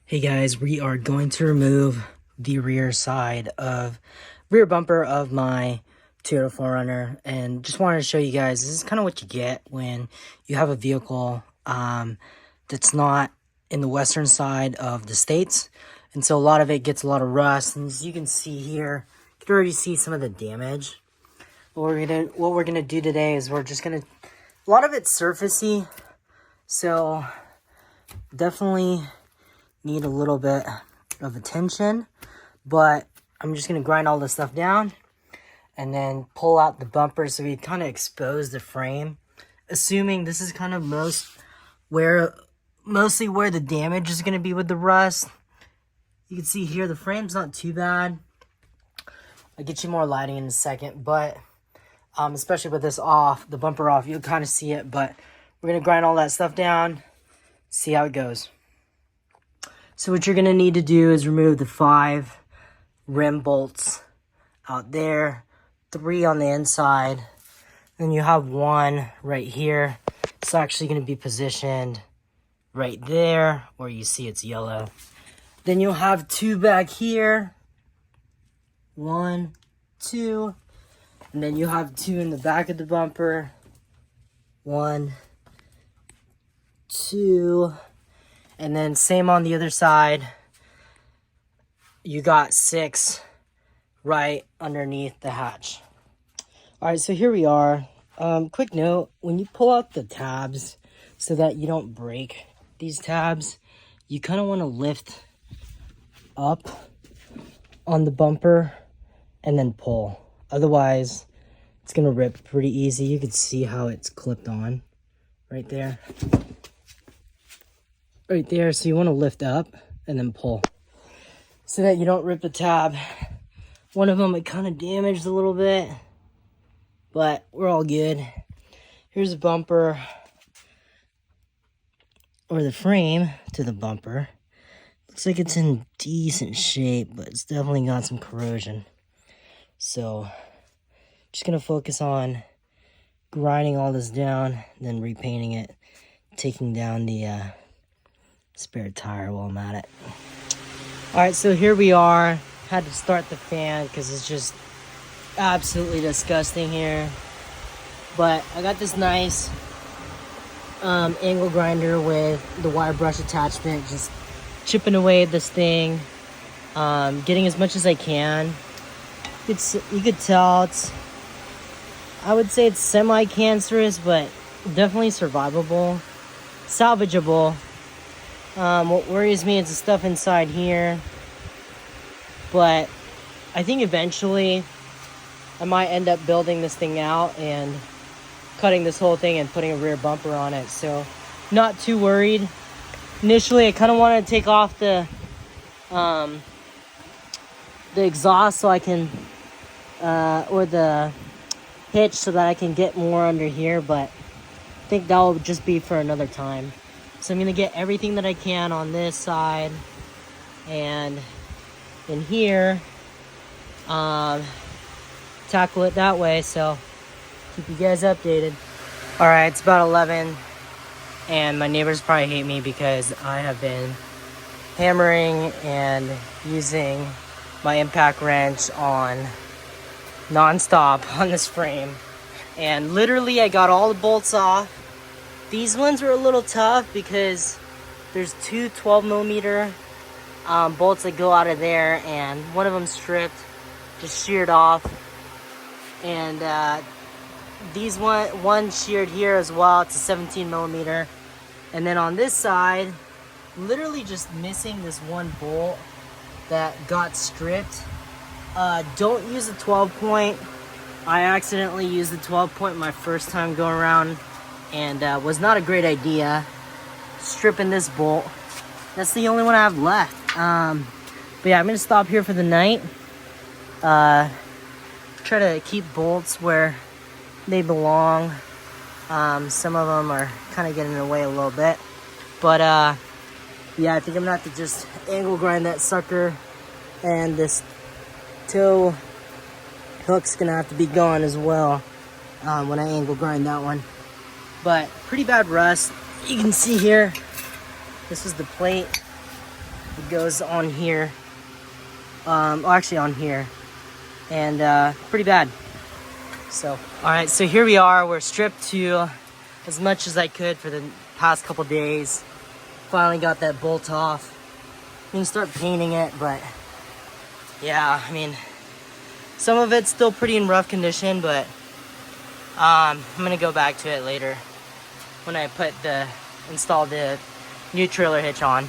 Hey guys, we are going to remove the rear bumper of my Toyota 4Runner, and just wanted to show you guys, this is kind of what you get when you have a vehicle that's not in the western side of the states. And so a lot of it gets a lot of rust, and as you can see here, you can already see some of the damage. What we're gonna do today is a lot of it's surfacey, so definitely need a little bit of attention, but I'm just going to grind all this stuff down and then pull out the bumper so we kind of expose the frame, assuming this is kind of mostly where the damage is going to be with the rust. You can see here the frame's not too bad. I'll get you more lighting in a second, but especially with this off, the bumper off, you'll kind of see it, but we're going to grind all that stuff down, see how it goes. So what you're going to need to do is remove the 5 rim bolts out there, 3 on the inside, and you have 1 right here. It's actually going to be positioned right there where you see it's yellow. Then you'll have 2 back here, 1, 2, and then you have 2 in the back of the bumper, 1, 2, and then same on the other side. You got 6 right underneath the hatch. All right, so here we are. Quick note, when you pull out the tabs so that you don't break these tabs, you kind of want to lift up on the bumper and then pull. Otherwise, it's going to rip pretty easy. You can see how it's clipped on right there. Right there, so you want to lift up and then pull so that you don't rip the tab. One of them it kind of damaged a little bit, but we're all good. Here's the bumper, or the frame to the bumper. Looks like it's in decent shape, but it's definitely got some corrosion. So just gonna focus on grinding all this down, then repainting it, taking down the spare tire while I'm at it. All right, so here we are. Had to start the fan because it's just absolutely disgusting here. But I got this nice angle grinder with the wire brush attachment, just chipping away at this thing, getting as much as I can. You could tell I would say it's semi-cancerous, but definitely survivable, salvageable. What worries me is the stuff inside here, but I think eventually I might end up building this thing out and cutting this whole thing and putting a rear bumper on it, so not too worried. Initially I kind of wanted to take off the exhaust so I can or the hitch so that I can get more under here, but I think that will just be for another time. So I'm going to get everything that I can on this side and in here, tackle it that way, so keep you guys updated. Alright, it's about 11 and my neighbors probably hate me because I have been hammering and using my impact wrench on non-stop on this frame, and literally I got all the bolts off. These ones were a little tough because there's 2 12mm bolts that go out of there, and one of them stripped, just sheared off, and these one sheared here as well. It's a 17mm, and then on this side, literally just missing this one bolt that got stripped. Don't use a 12-point. I accidentally used the 12-point my first time going around, and was not a great idea. Stripping this bolt. That's the only one I have left. But yeah, I'm gonna stop here for the night. Try to keep bolts where they belong. Some of them are kind of getting in the way a little bit, but yeah, I think I'm gonna have to just angle grind that sucker, and this toe hook's gonna have to be gone as well when I angle grind that one. But pretty bad rust. You can see here, this is the plate. It goes on here. Actually on here. And pretty bad. So, alright, so here we are. We're stripped to as much as I could for the past couple days. Finally got that bolt off. I'm gonna start painting it, but yeah, I mean, some of it's still pretty in rough condition, but I'm gonna go back to it later when I install the new trailer hitch on.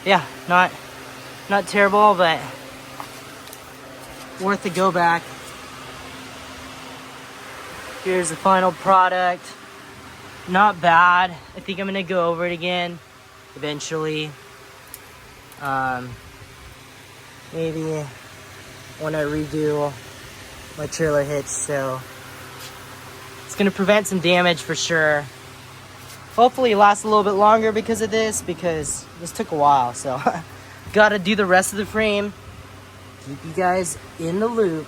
Yeah, not terrible, but worth the go back. Here's the final product. Not bad. I think I'm gonna go over it again eventually. Maybe when I redo my trailer hitch, so it's gonna prevent some damage for sure. Hopefully it lasts a little bit longer because of this, because this took a while, so gotta do the rest of the frame. Keep you guys in the loop.